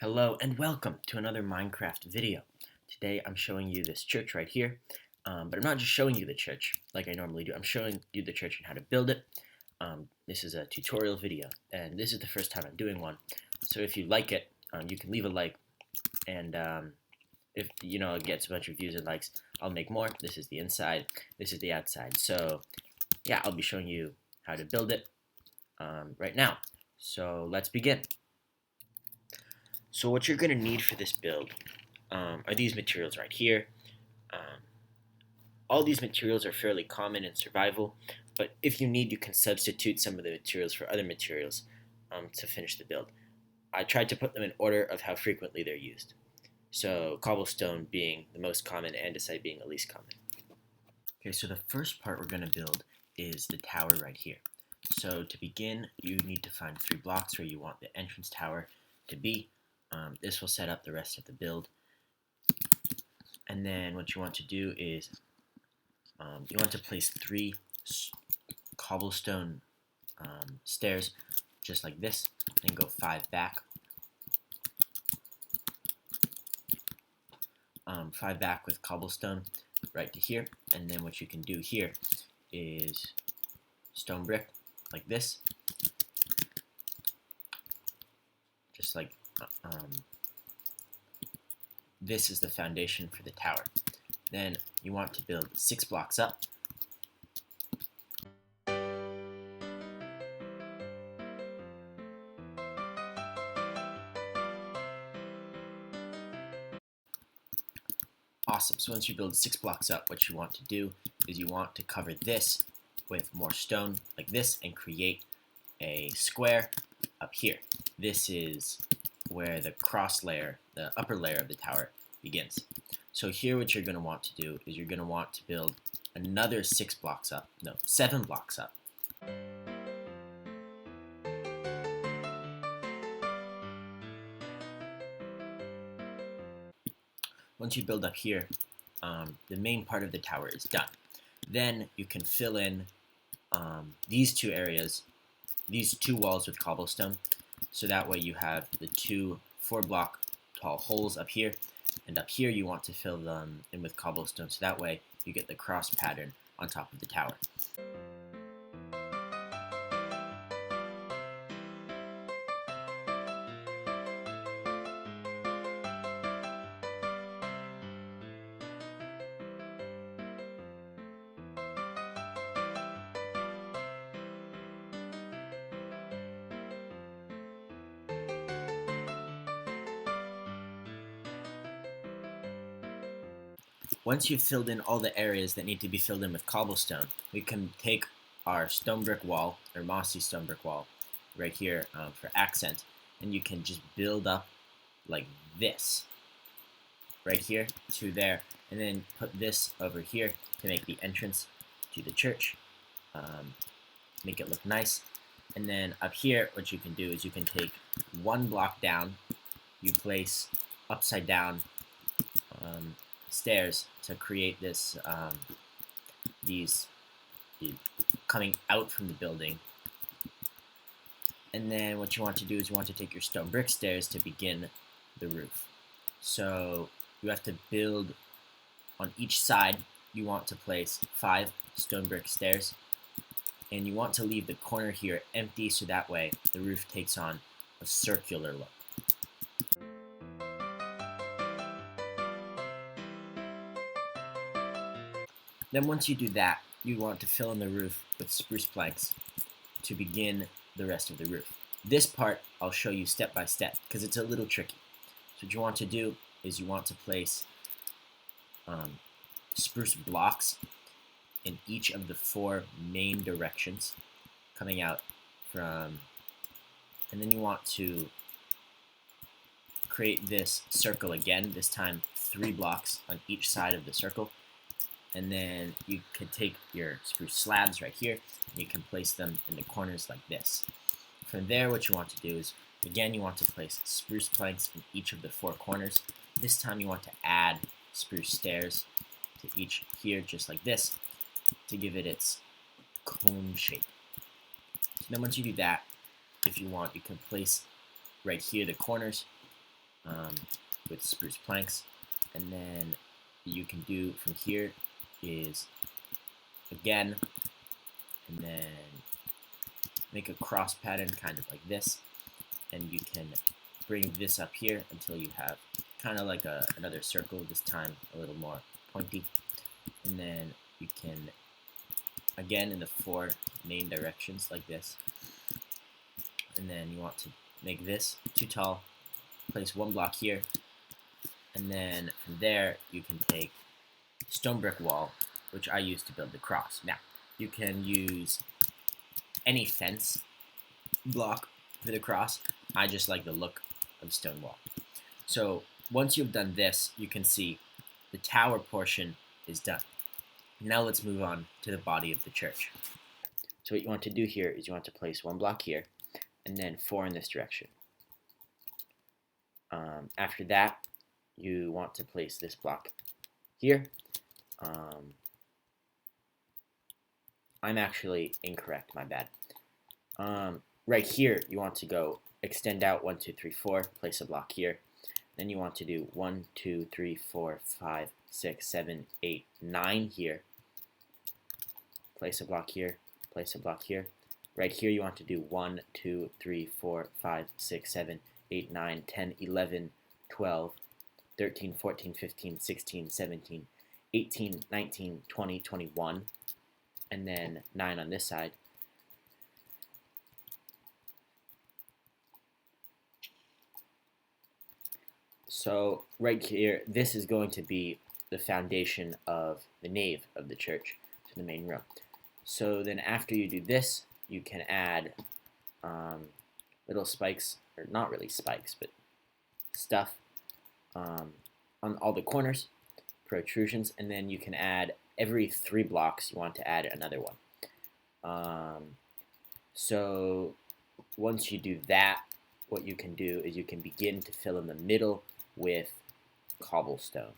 Hello and welcome to another Minecraft video. Today I'm showing you this church right here, but I'm not just showing you the church like I normally do. I'm showing you the church and how to build it. This is a tutorial video, and this is the first time I'm doing one. So if you like it, you can leave a like, and if it gets a bunch of views and likes, I'll make more. This is the inside, this is the outside. So yeah, I'll be showing you how to build it right now. So let's begin. So what you're going to need for this build are these materials right here. Um, all these materials are fairly common in survival, but if you need, you can substitute some of the materials for other materials to finish the build. I tried to put them in order of how frequently they're used. So cobblestone being the most common, andesite being the least common. Okay, so the first part we're going to build is the tower right here. So to begin, you need to find 3 blocks where you want the entrance tower to be. This will set up the rest of the build. And then what you want to do is you want to place 3 cobblestone stairs just like this, and go 5 back. 5 back with cobblestone right to here. And then what you can do here is stone brick like this, just like this is the foundation for the tower. Then you want to build 6 blocks up. Awesome. So once you build 6 blocks up, what you want to do is you want to cover this with more stone like this and create a square up here. This is where the cross layer, the upper layer of the tower begins. So here what you're going to want to do is you're going to want to build another 7 blocks up. Once you build up here, the main part of the tower is done. Then you can fill in these 2 areas, these 2 walls with cobblestone, so that way you have the 2 4-block tall holes up here, and up here you want to fill them in with cobblestone, so that way you get the cross pattern on top of the tower. Once you've filled in all the areas that need to be filled in with cobblestone, we can take our stone brick wall, or mossy stone brick wall, right here for accent, and you can just build up like this, right here to there, and then put this over here to make the entrance to the church, make it look nice. And then up here, what you can do is you can take 1 block down, you place upside down stairs to create this these coming out from the building. And then what you want to do is you want to take your stone brick stairs to begin the roof. So you have to build on each side. You want to place 5 stone brick stairs, and you want to leave the corner here empty so that way the roof takes on a circular look. Then once you do that, you want to fill in the roof with spruce planks to begin the rest of the roof. This part I'll show you step by step because it's a little tricky. So what you want to do is you want to place spruce blocks in each of the 4 main directions coming out from, and then you want to create this circle again, this time 3 blocks on each side of the circle. And then you can take your spruce slabs right here, and you can place them in the corners like this. From there, what you want to do is, again, you want to place spruce planks in each of the 4 corners. This time you want to add spruce stairs to each here, just like this, to give it its cone shape. So then once you do that, if you want, you can place right here the corners um, with spruce planks. And then you can do from here is again, and then make a cross pattern kind of like this, and you can bring this up here until you have kind of like another circle, this time a little more pointy, and then you can again in the 4 main directions like this, and then you want to make this too tall, place 1 block here, and then from there you can take stone brick wall, which I use to build the cross. Now you can use any fence block for the cross. I just like the look of the stone wall. So once you've done this, you can see the tower portion is done. Now let's move on to the body of the church. So what you want to do here is you want to place 1 block here, and then 4 in this direction. After that, you want to place this block here. I'm actually incorrect, my bad. Right here, you want to go extend out 1, 2, 3, 4, place a block here. Then you want to do 1, 2, 3, 4, 5, 6, 7, 8, 9 here. Place a block here, place a block here. Right here, you want to do 1, 2, 3, 4, 5, 6, 7, 8, 9, 10, 11, 12, 13, 14, 15, 16, 17, 18, 19, 20, 21, and then 9 on this side. So right here, this is going to be the foundation of the nave of the church to the main room. So then after you do this, you can add little spikes, or not really spikes, but stuff on all the corners, protrusions, and then you can add every 3 blocks you want to add another one. So once you do that, what you can do is you can begin to fill in the middle with cobblestone.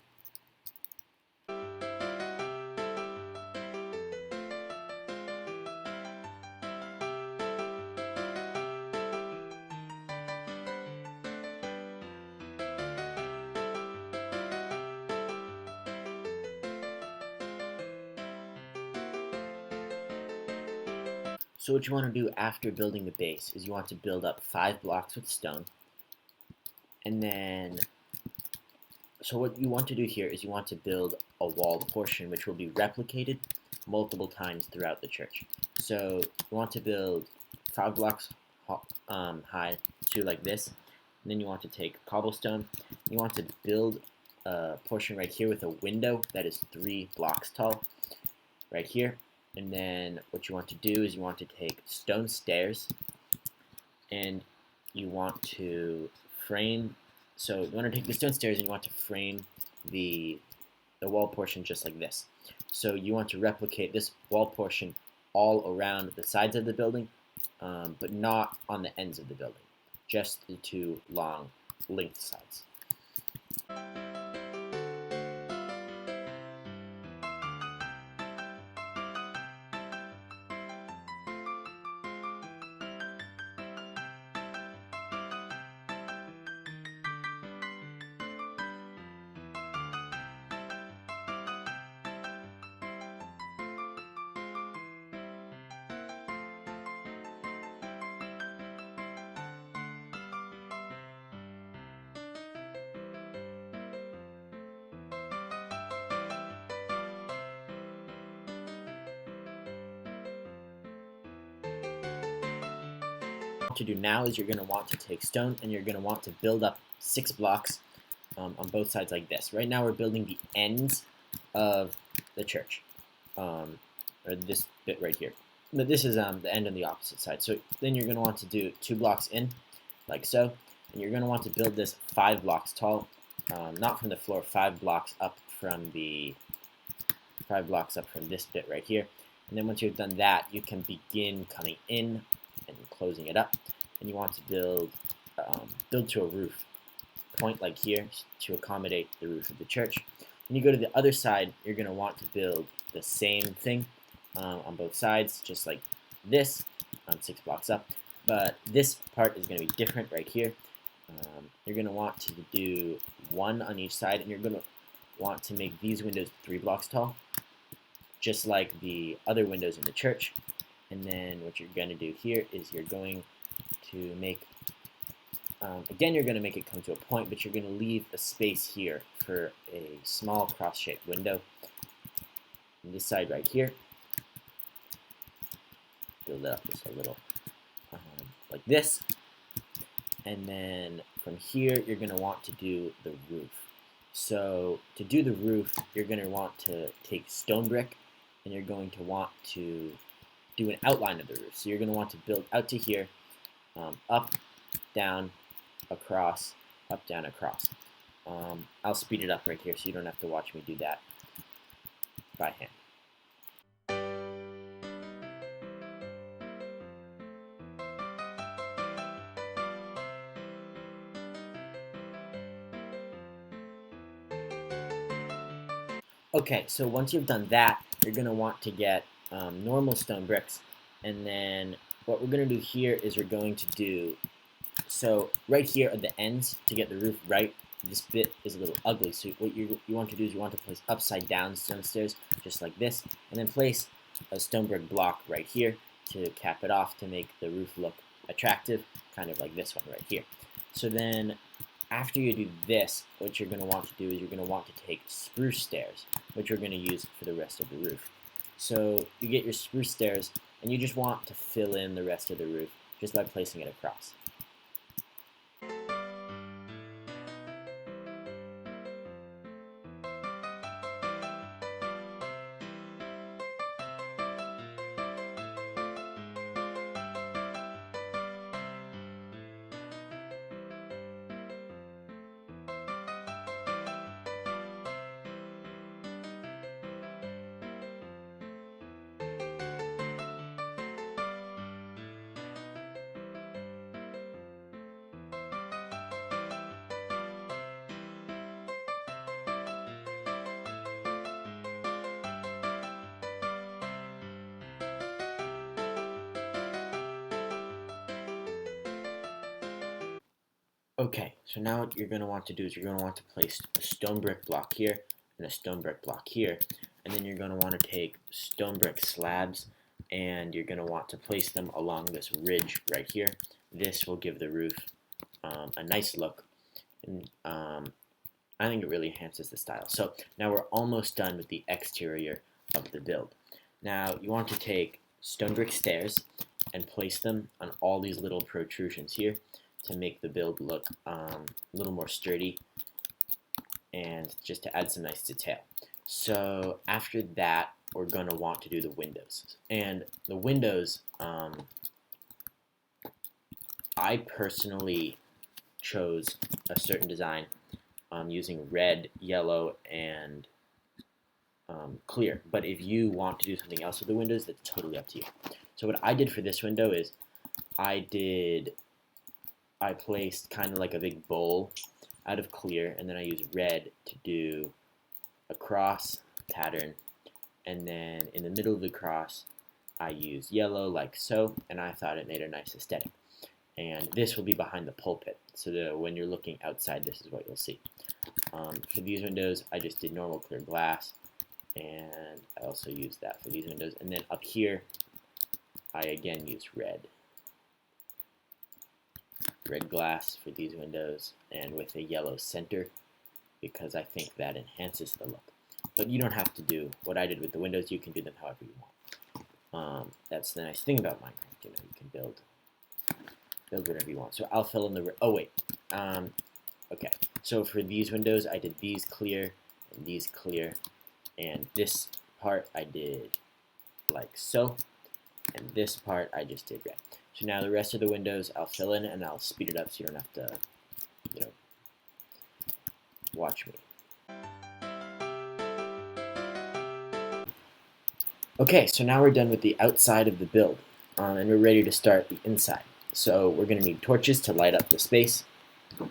So what you want to do after building the base is you want to build up 5 blocks with stone, and then so what you want to do here is you want to build a wall portion which will be replicated multiple times throughout the church. So you want to build 5 blocks high to like this, and then you want to take cobblestone. You want to build a portion right here with a window that is 3 blocks tall right here. And then what you want to do is you want to take stone stairs, and you want to frame. So you want to take the stone stairs and you want to frame the wall portion just like this. So you want to replicate this wall portion all around the sides of the building, but not on the ends of the building, just the 2 long length sides. What to do now is you're going to want to take stone and you're going to want to build up 6 blocks on both sides like this. Right now we're building the ends of the church, or this bit right here. But this is the end on the opposite side. So then you're going to want to do 2 blocks in, like so, and you're going to want to build this 5 blocks tall, not from the floor, 5 blocks up from the 5 blocks up from this bit right here. And then once you've done that, you can begin coming in and closing it up, and you want to build to a roof point like here to accommodate the roof of the church. When you go to the other side, you're going to want to build the same thing on both sides, just like this, 6 blocks up, but this part is going to be different right here. You're going to want to do one on each side, and you're going to want to make these windows 3 blocks tall, just like the other windows in the church. And then what you're going to do here is you're going to make, again, you're going to make it come to a point, but you're going to leave a space here for a small cross-shaped window. On this side right here, build it up just a little like this. And then from here, you're going to want to do the roof. So to do the roof, you're going to want to take stone brick, and you're going to want to do an outline of the roof. So you're going to want to build out to here, up, down, across, up, down, across. I'll speed it up right here so you don't have to watch me do that by hand. Okay, so once you've done that, you're going to want to get normal stone bricks, and then what we're going to do here is we're going to do, so right here at the ends, to get the roof right, this bit is a little ugly, so what you want to do is you want to place upside down stone stairs, just like this, and then place a stone brick block right here to cap it off to make the roof look attractive, kind of like this one right here. So then after you do this, what you're going to want to do is you're going to want to take spruce stairs, which you're going to use for the rest of the roof. So you get your spruce stairs, and you just want to fill in the rest of the roof just by placing it across. Okay, so now what you're going to want to do is you're going to want to place a stone brick block here and a stone brick block here, and then you're going to want to take stone brick slabs and you're going to want to place them along this ridge right here. This will give the roof a nice look, and I think it really enhances the style. So now we're almost done with the exterior of the build. Now you want to take stone brick stairs and place them on all these little protrusions here to make the build look a little more sturdy and just to add some nice detail. So after that, we're going to want to do the windows. And the windows, I personally chose a certain design using red, yellow, and clear. But if you want to do something else with the windows, that's totally up to you. So what I did for this window is I placed kind of like a big bowl out of clear, and then I used red to do a cross pattern, and then in the middle of the cross I used yellow like so, and I thought it made a nice aesthetic. And this will be behind the pulpit, so that when you're looking outside, this is what you'll see. For these windows, I just did normal clear glass, and I also used that for these windows. And then up here, I again used red glass for these windows, and with a yellow center, because I think that enhances the look. But you don't have to do what I did with the windows. You can do them however you want. That's the nice thing about Minecraft. You know, you can build whatever you want. So I'll fill in the, oh wait, okay. So for these windows, I did these clear, and these clear, and this part I did like so, and this part I just did red. So now the rest of the windows I'll fill in, and I'll speed it up so you don't have to, you know, watch me. Okay, so now we're done with the outside of the build, and we're ready to start the inside. So we're going to need torches to light up the space,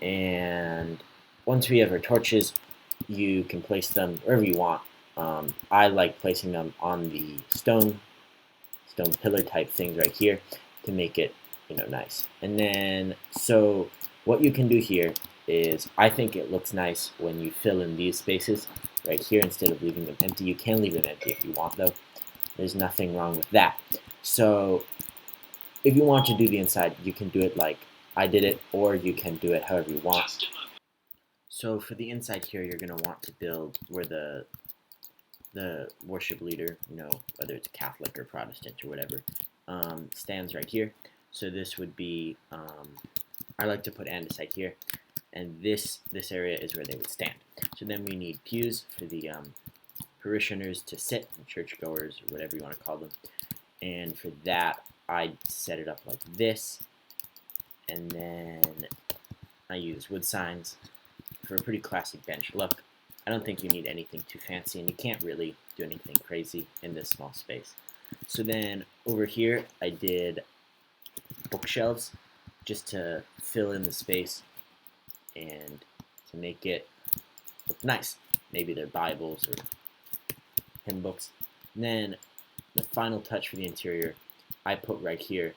and once we have our torches, you can place them wherever you want. I like placing them on the stone pillar type things right here to make it, you know, nice. And then, so what you can do here is, I think it looks nice when you fill in these spaces right here instead of leaving them empty. You can leave them empty if you want, though. There's nothing wrong with that. So if you want to do the inside, you can do it like I did it, or you can do it however you want. So for the inside here, you're going to want to build where the worship leader, whether it's Catholic or Protestant or whatever, stands right here. So this would be, I like to put andesite here, and this area is where they would stand. So then we need pews for the parishioners to sit, churchgoers, or whatever you want to call them. And for that, I set it up like this, and then I use wood signs for a pretty classic bench look. I don't think you need anything too fancy, and you can't really do anything crazy in this small space. So then over here, I did bookshelves just to fill in the space and to make it look nice. Maybe they're Bibles or hymn books. And then the final touch for the interior, I put right here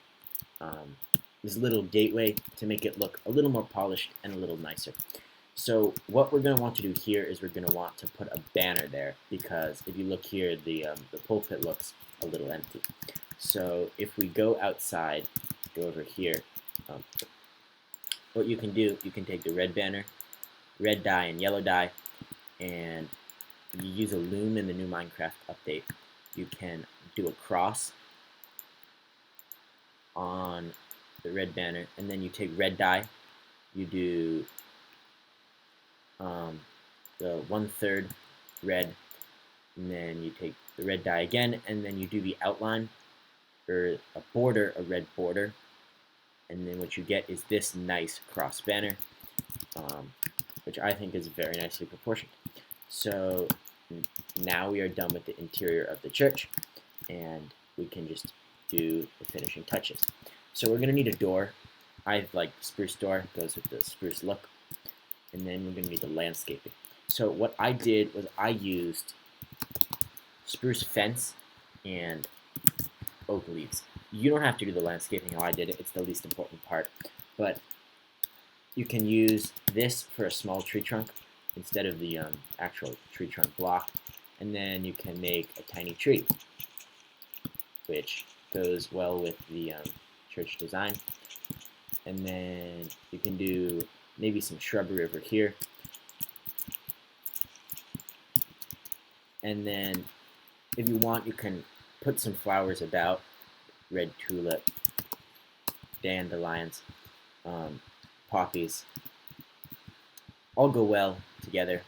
this little gateway to make it look a little more polished and a little nicer. So what we're going to want to do here is we're going to want to put a banner there, because if you look here, the pulpit looks a little empty. So if we go outside, go over here, what you can do, you can take the red banner, red dye and yellow dye, and if you use a loom in the new Minecraft update, you can do a cross on the red banner, and then you take red dye, you do the 1/3 red, and then you take the red dye again, and then you do the outline, or a border, a red border, and then what you get is this nice cross banner, which I think is very nicely proportioned. So now we are done with the interior of the church, and we can just do the finishing touches. So we're going to need a door. I like the spruce door, goes with the spruce look. And then we're going to need the landscaping. So what I did was I used spruce fence and oak leaves. You don't have to do the landscaping how I did it. It's the least important part. But you can use this for a small tree trunk instead of the actual tree trunk block. And then you can make a tiny tree, which goes well with the church design. And then you can do maybe some shrubbery over here. And then if you want, you can put some flowers about, red tulip, dandelions, poppies, all go well together.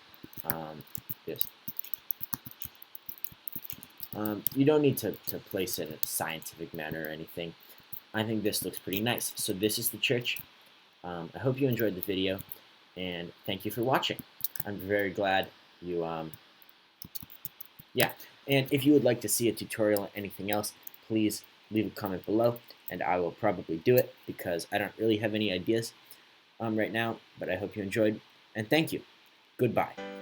You don't need to place it in a scientific manner or anything. I think this looks pretty nice. So this is the church. I hope you enjoyed the video, and thank you for watching. I'm very glad you, and if you would like to see a tutorial on anything else, please leave a comment below, and I will probably do it, because I don't really have any ideas right now, but I hope you enjoyed, and thank you. Goodbye.